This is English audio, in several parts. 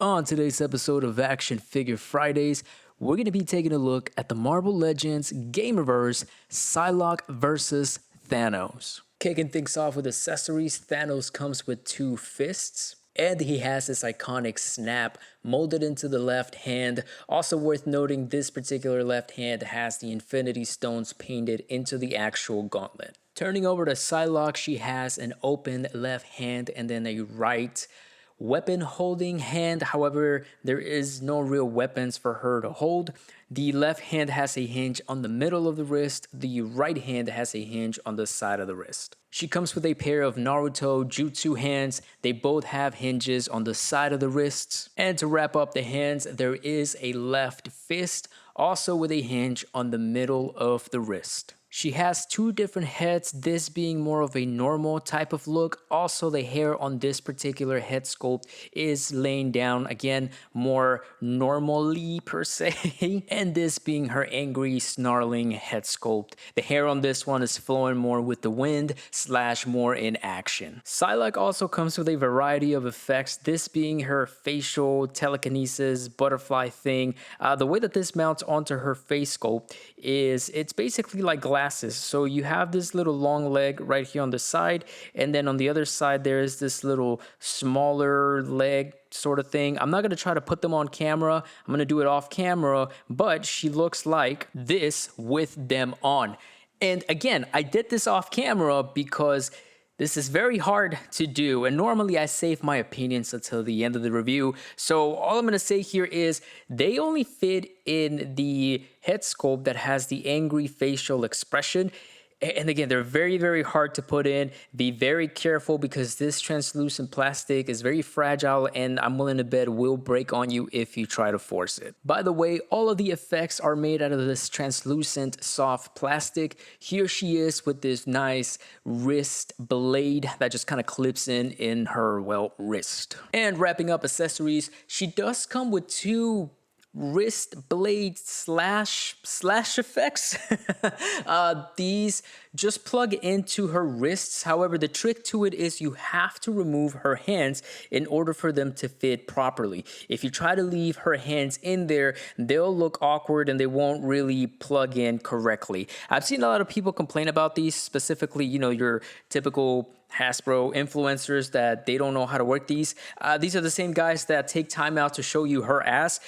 On today's episode of Action Figure Fridays, we're going to be taking a look at the Marvel Legends Gamerverse Psylocke versus Thanos. Kicking things off with accessories, Thanos comes with 2 fists. And he has this iconic snap molded into the left hand. Also worth noting, this particular left hand has the Infinity Stones painted into the actual gauntlet. Turning over to Psylocke, she has an open left hand and then a right weapon holding hand. However, there is no real weapons for her to hold. The left hand has a hinge on the middle of the wrist. The right hand has a hinge on the side of the wrist. She comes with a pair of Naruto Jutsu hands. They both have hinges on the side of the wrists. And to wrap up the hands, there is a left fist, also with a hinge on the middle of the wrist. She has 2 different heads, this being more of a normal type of look. Also, the hair on this particular head sculpt is laying down, again, more normally per se. And this being her angry, snarling head sculpt. The hair on this one is flowing more with the wind / more in action. Psylocke also comes with a variety of effects, this being her facial telekinesis butterfly thing. The way that this mounts onto her face sculpt is it's basically like glasses. So you have this little long leg right here on the side, and then on the other side there is this little smaller leg sort of thing. I'm not going to try to put them on camera. I'm going to do it off camera, but she looks like this with them on. And again, I did this off camera because this is very hard to do, and normally I save my opinions until the end of the review. So all I'm going to say here is they only fit in the head sculpt that has the angry facial expression. And again, they're very, very hard to put in. Be very careful because this translucent plastic is very fragile, and I'm willing to bet will break on you if you try to force it. By the way, all of the effects are made out of this translucent soft plastic. Here she is with this nice wrist blade that just kind of clips in her, well, wrist. And wrapping up accessories, she does come with 2 wrist blade slash effects. These just plug into her wrists. However, the trick to it is you have to remove her hands in order for them to fit properly. If you try to leave her hands in there, they'll look awkward and they won't really plug in correctly. I've seen a lot of people complain about these, specifically, your typical Hasbro influencers that they don't know how to work these. These are the same guys that take time out to show you her ass.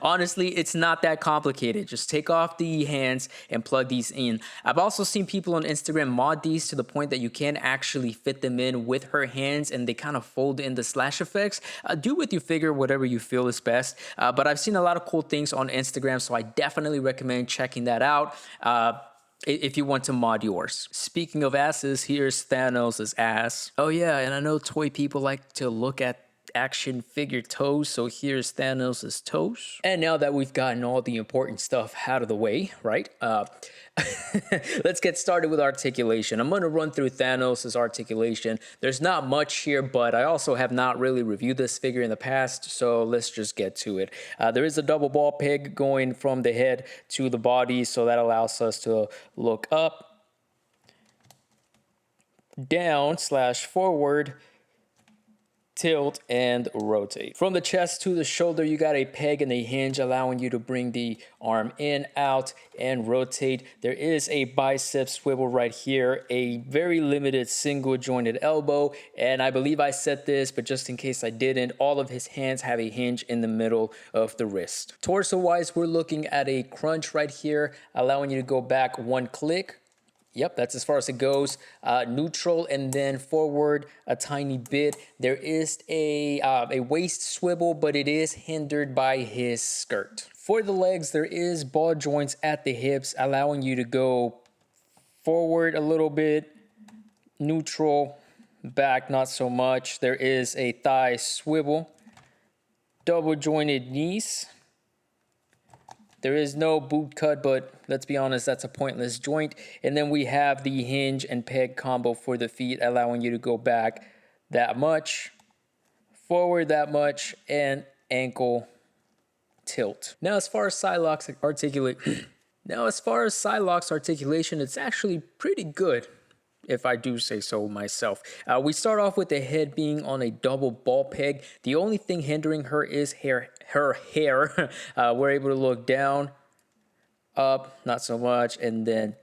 Honestly, it's not that complicated. Just take off the hands and plug these in. I've also seen people on Instagram mod these to the point that you can actually fit them in with her hands and they kind of fold in the slash effects. Do with your figure whatever you feel is best. But I've seen a lot of cool things on Instagram, so I definitely recommend checking that out. If you want to mod yours. Speaking of asses, here's Thanos' ass. Oh yeah, and I know toy people like to look at action figure toes, so here's Thanos' toes. And now that we've gotten all the important stuff out of the way, right? Let's get started with articulation. I'm going to run through Thanos' articulation. There's not much here, but I also have not really reviewed this figure in the past, so let's just get to it. There is a double ball peg going from the head to the body, so that allows us to look up, down / forward, tilt, and rotate. From the chest to the shoulder, you got a peg and a hinge allowing you to bring the arm in, out, and rotate. There is a bicep swivel right here, a very limited single jointed elbow, and I believe I said this, but just in case I didn't, all of his hands have a hinge in the middle of the wrist. Torso-wise, we're looking at a crunch right here, allowing you to go back 1 click. Yep, that's as far as it goes. Neutral and then forward a tiny bit. There is a waist swivel, but it is hindered by his skirt. For the legs, there is ball joints at the hips, allowing you to go forward a little bit, neutral, back not so much. There is a thigh swivel, double jointed knees. There is no boot cut, but let's be honest, that's a pointless joint. And then we have the hinge and peg combo for the feet, allowing you to go back that much, forward that much, and ankle tilt. Now, as far as Psylocke's articulation, it's actually pretty good. if I do say so myself. We start off with the head being on a double ball peg. The only thing hindering her is her hair. We're able to look down, up, not so much, and then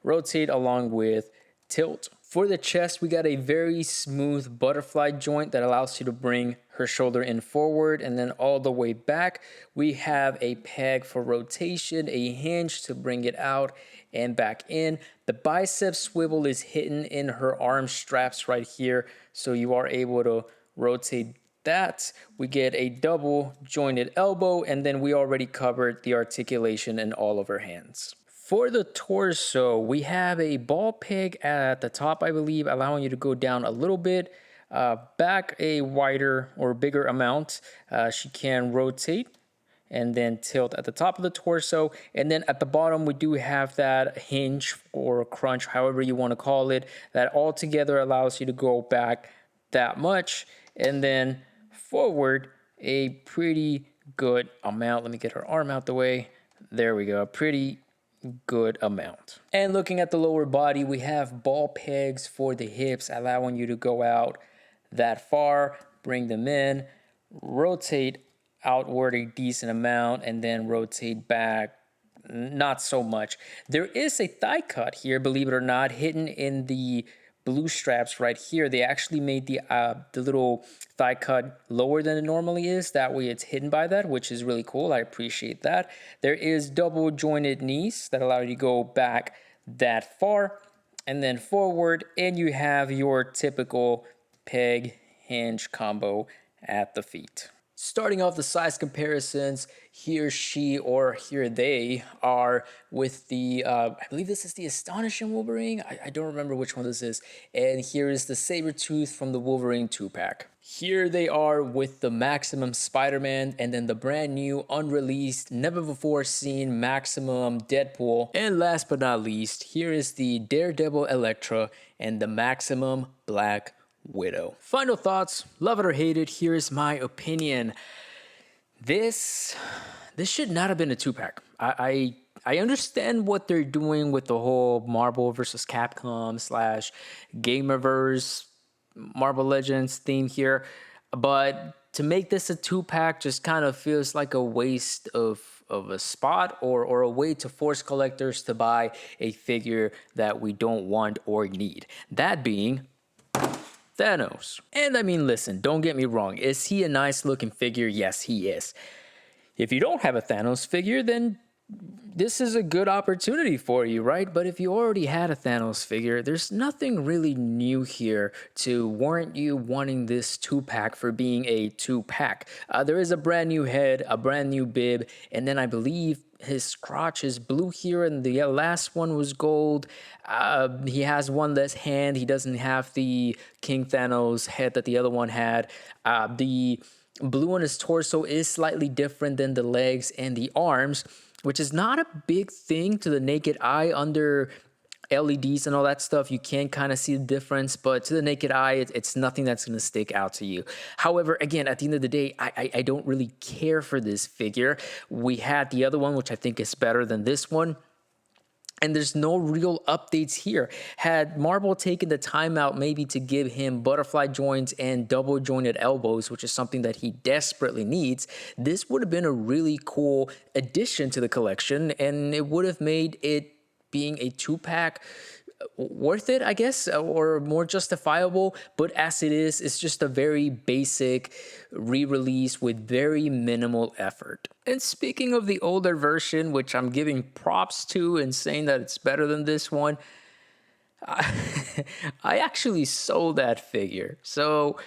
rotate along with tilt. For the chest, we got a very smooth butterfly joint that allows you to bring her shoulder in forward and then all the way back. We have a peg for rotation, a hinge to bring it out and back in. The bicep swivel is hidden in her arm straps right here, so you are able to rotate that. We get a double jointed elbow, and then we already covered the articulation in all of her hands. For the torso, we have a ball peg at the top, I believe, allowing you to go down a little bit, back a wider or bigger amount. She can rotate and then tilt at the top of the torso. And then at the bottom, we do have that hinge or crunch, however you want to call it, that altogether allows you to go back that much. And then forward a pretty good amount. Let me get her arm out the way. There we go. Pretty good amount. And looking at the lower body, we have ball pegs for the hips, allowing you to go out that far, bring them in, rotate outward a decent amount, and then rotate back not so much. There is a thigh cut here, believe it or not, hidden in the blue straps right here. They actually made the little thigh cut lower than it normally is. That way it's hidden by that, which is really cool. I appreciate that. There is double jointed knees that allow you to go back that far and then forward, and you have your typical peg hinge combo at the feet. Starting off the size comparisons, here she or here they are with the, I believe this is the Astonishing Wolverine. I don't remember which one this is. And here is the Sabretooth from the Wolverine 2-pack. Here they are with the Maximum Spider-Man and then the brand new, unreleased, never before seen Maximum Deadpool. And last but not least, here is the Daredevil Elektra and the Maximum Black Widow. Final thoughts, love it or hate it, here's my opinion. This should not have been a 2-pack. I understand what they're doing with the whole Marvel versus Capcom / Gamerverse Marvel Legends theme here, but to make this a 2-pack just kind of feels like a waste of a spot or a way to force collectors to buy a figure that we don't want or need. That being Thanos. And I mean, listen, don't get me wrong. Is he a nice looking figure? Yes, he is. If you don't have a Thanos figure, then this is a good opportunity for you, right? But if you already had a Thanos figure, there's nothing really new here to warrant you wanting this 2-pack for being a 2-pack. There is a brand new head, a brand new bib, and then I believe his crotch is blue here and the last one was gold. He has one less hand. He doesn't have the King Thanos head that the other one had. The blue on his torso is slightly different than the legs and the arms, which is not a big thing to the naked eye. Under LEDs and all that stuff, you can kind of see the difference, but to the naked eye, it's nothing that's going to stick out to you. However, again, at the end of the day, I don't really care for this figure. We had the other one, which I think is better than this one. And there's no real updates here. Had Marvel taken the time out maybe to give him butterfly joints and double jointed elbows, which is something that he desperately needs, this would have been a really cool addition to the collection, and it would have made it being a 2-pack worth it, I guess, or more justifiable. But as it is, it's just a very basic re-release with very minimal effort. And speaking of the older version, which I'm giving props to and saying that it's better than this one, I actually sold that figure. So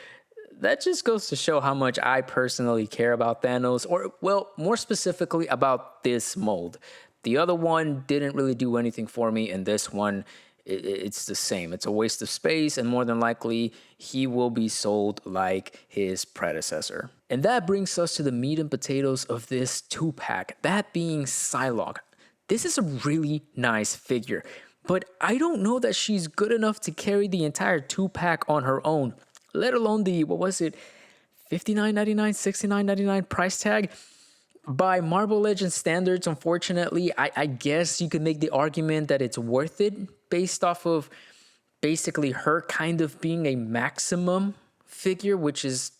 that just goes to show how much I personally care about Thanos, or, well, more specifically about this mold. The other one didn't really do anything for me, and this one, it's the same. It's a waste of space, and more than likely, he will be sold like his predecessor. And that brings us to the meat and potatoes of this 2-pack, that being Psylocke. This is a really nice figure, but I don't know that she's good enough to carry the entire 2-pack on her own, let alone the, what was it, $59.99, $69.99 price tag? By Marvel Legends standards, unfortunately, I guess you could make the argument that it's worth it based off of basically her kind of being a maximum figure, which is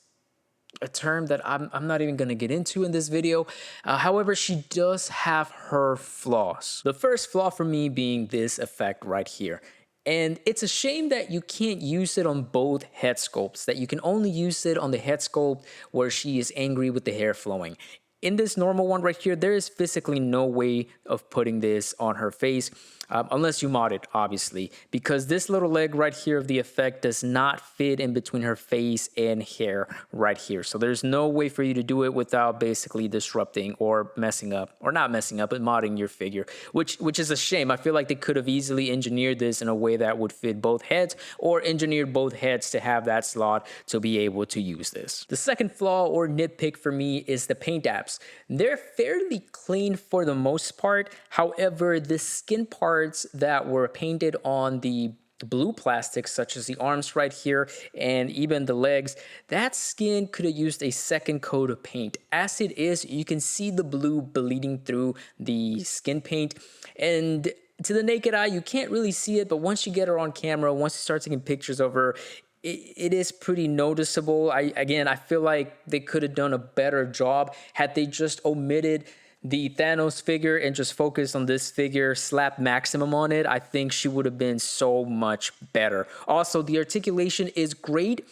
a term that I'm not even going to get into in this video. However, she does have her flaws. The first flaw for me being this effect right here. And it's a shame that you can't use it on both head sculpts, that you can only use it on the head sculpt where she is angry with the hair flowing. In this normal one right here, there is physically no way of putting this on her face, unless you mod it, obviously, because this little leg right here of the effect does not fit in between her face and hair right here. So there's no way for you to do it without basically disrupting or messing up, or not messing up, but modding your figure, which is a shame. I feel like they could have easily engineered this in a way that would fit both heads, or engineered both heads to have that slot to be able to use this. The second flaw or nitpick for me is the paint apps. They're fairly clean for the most part. However, the skin parts that were painted on the blue plastics, such as the arms right here and even the legs, that skin could have used a second coat of paint. As it is, you can see the blue bleeding through the skin paint, and to the naked eye, you can't really see it, but once you get her on camera, once you start taking pictures of her, it is pretty noticeable. I feel like they could have done a better job had they just omitted the Thanos figure and just focused on this figure, slap maximum on it. I think she would have been so much better. Also, the articulation is great.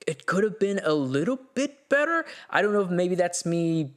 It could have been a little bit better. I don't know if maybe that's me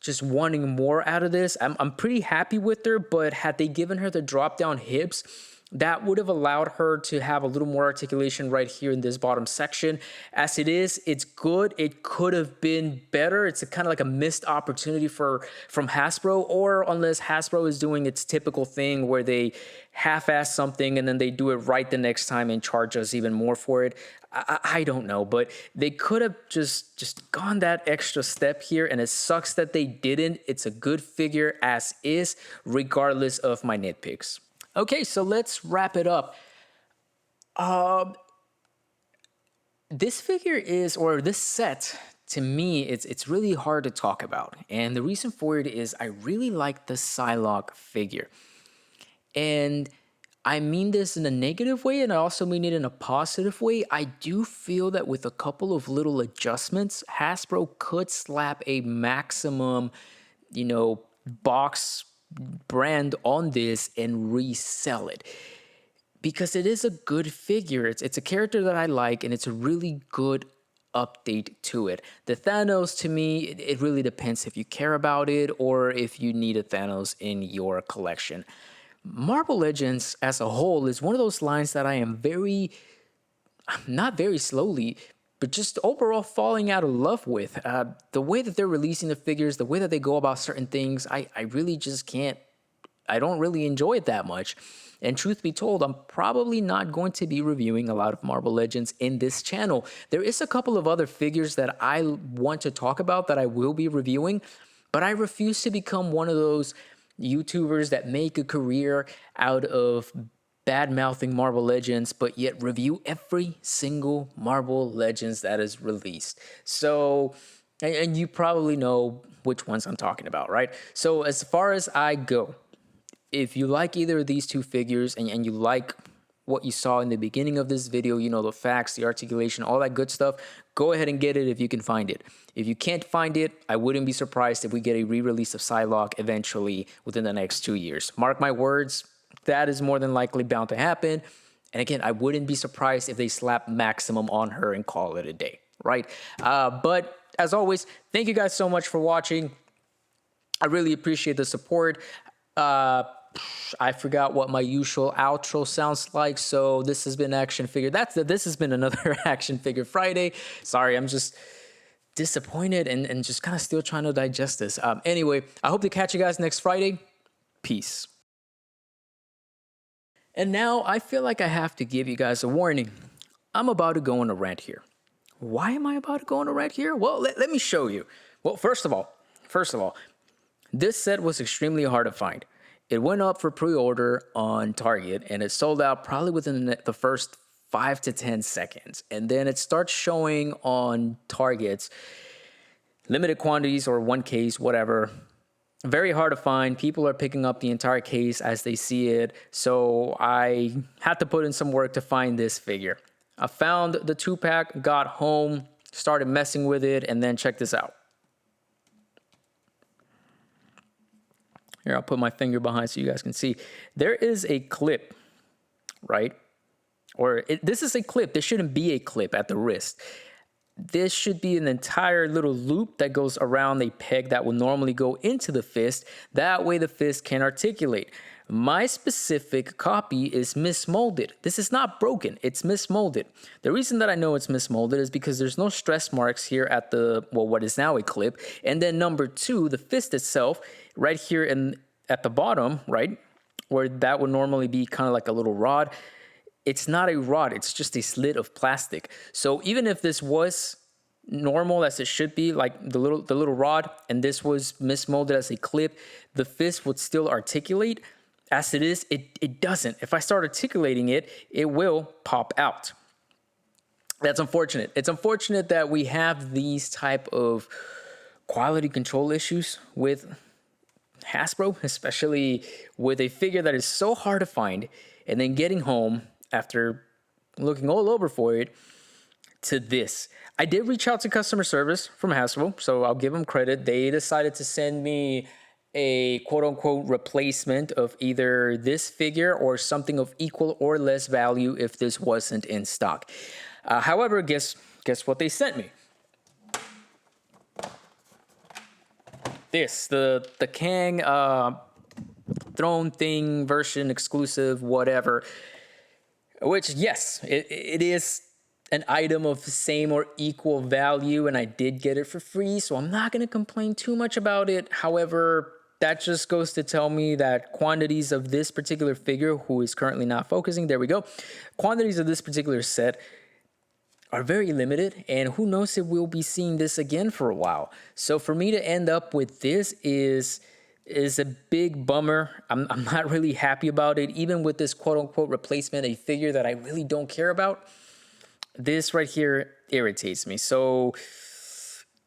just wanting more out of this. I'm pretty happy with her, but had they given her the drop down hips, that would have allowed her to have a little more articulation right here in this bottom section. As it is, it's good. It could have been better. It's kind of like a missed opportunity from Hasbro, or unless Hasbro is doing its typical thing where they half-ass something and then they do it right the next time and charge us even more for it. I don't know, but they could have just gone that extra step here, and it sucks that they didn't. It's a good figure as is, regardless of my nitpicks. Okay, so let's wrap it up. This figure is, or this set, to me, it's really hard to talk about. And the reason for it is I really like the Psylocke figure. And I mean this in a negative way, and I also mean it in a positive way. I do feel that with a couple of little adjustments, Hasbro could slap a maximum, box brand on this and resell it, because it is a good figure. It's a character that I like, and it's a really good update to it. The Thanos, to me, it really depends if you care about it or if you need a Thanos in your collection. Marvel Legends as a whole is one of those lines that I am not very slowly, but just overall falling out of love with. The way that they're releasing the figures, the way that they go about certain things, I really just can't, I don't really enjoy it that much. And truth be told, I'm probably not going to be reviewing a lot of Marvel Legends in this channel. There is a couple of other figures that I want to talk about that I will be reviewing, but I refuse to become one of those YouTubers that make a career out of bad-mouthing Marvel Legends, but yet review every single Marvel Legends that is released. So, and you probably know which ones I'm talking about, right? So as far as I go, if you like either of these two figures and you like what you saw in the beginning of this video, the facts, the articulation, all that good stuff, go ahead and get it if you can find it. If you can't find it, I wouldn't be surprised if we get a re-release of Psylocke eventually within the next 2 years. Mark my words, that is more than likely bound to happen. And again, I wouldn't be surprised if they slap maximum on her and call it a day, right? But as always, thank you guys so much for watching. I really appreciate the support. I forgot what my usual outro sounds like, so this has been Action Figure. This has been another Action Figure Friday. Sorry, I'm just disappointed and just kind of still trying to digest this. Anyway, I hope to catch you guys next Friday. Peace. And now I feel like I have to give you guys a warning. I'm about to go on a rant here. Why am I about to go on a rant here? Well, let me show you. Well, first of all, this set was extremely hard to find. It went up for pre-order on Target, and it sold out probably within the first 5 to 10 seconds. And then it starts showing on Target's limited quantities or one case, whatever, Very hard to find. People are picking up the entire case as they see it. So I had to put in some work to find this figure. I found the 2-pack, got home, started messing with it, and then check this out. Here, I'll put my finger behind so you guys can see. There is a clip, right? This is a clip. This shouldn't be a clip at the wrist. This should be an entire little loop that goes around a peg that will normally go into the fist. That way the fist can articulate. My specific copy is mismolded. This is not broken, it's mismolded. The reason that I know it's mismolded is because there's no stress marks here at what is now a clip. And then number 2, the fist itself, right here at the bottom, right, where that would normally be kind of like a little rod, it's not a rod, it's just a slit of plastic. So even if this was normal as it should be, like the little rod, and this was mismolded as a clip, the fist would still articulate. As it is, it doesn't. If I start articulating it, it will pop out. That's unfortunate. It's unfortunate that we have these type of quality control issues with Hasbro, especially with a figure that is so hard to find, and then getting home after looking all over for it to this. I did reach out to customer service from Hasbro, so I'll give them credit. They decided to send me a quote-unquote replacement of either this figure or something of equal or less value if this wasn't in stock. However, guess what they sent me? This, the Kang throne thing version exclusive, whatever. Which, yes, it is an item of the same or equal value, and I did get it for free, so I'm not going to complain too much about it. However, that just goes to tell me that quantities of this particular figure, who is currently not focusing, there we go, quantities of this particular set are very limited, and who knows if we'll be seeing this again for a while. So for me to end up with this is a big bummer. I'm not really happy about it. Even with this quote-unquote replacement, a figure that I really don't care about, this right here irritates me. So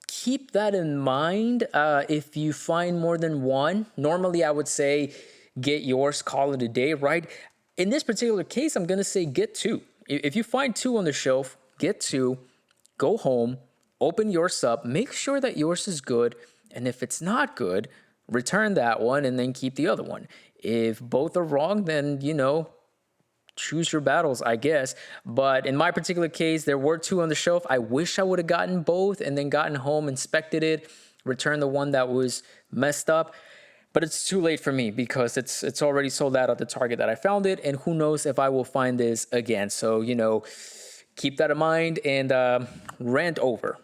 keep that in mind. If you find more than one, normally I would say get yours, call it a day, right? In this particular case, I'm going to say get 2. If you find 2 on the shelf, get 2, go home, open yours up, make sure that yours is good, and if it's not good, return that one and then keep the other one. If both are wrong, then, choose your battles, I guess. But in my particular case, there were 2 on the shelf. I wish I would have gotten both and then gotten home, inspected it, returned the one that was messed up. But it's too late for me because it's already sold out at the Target that I found it, and who knows if I will find this again. So, keep that in mind and rant over.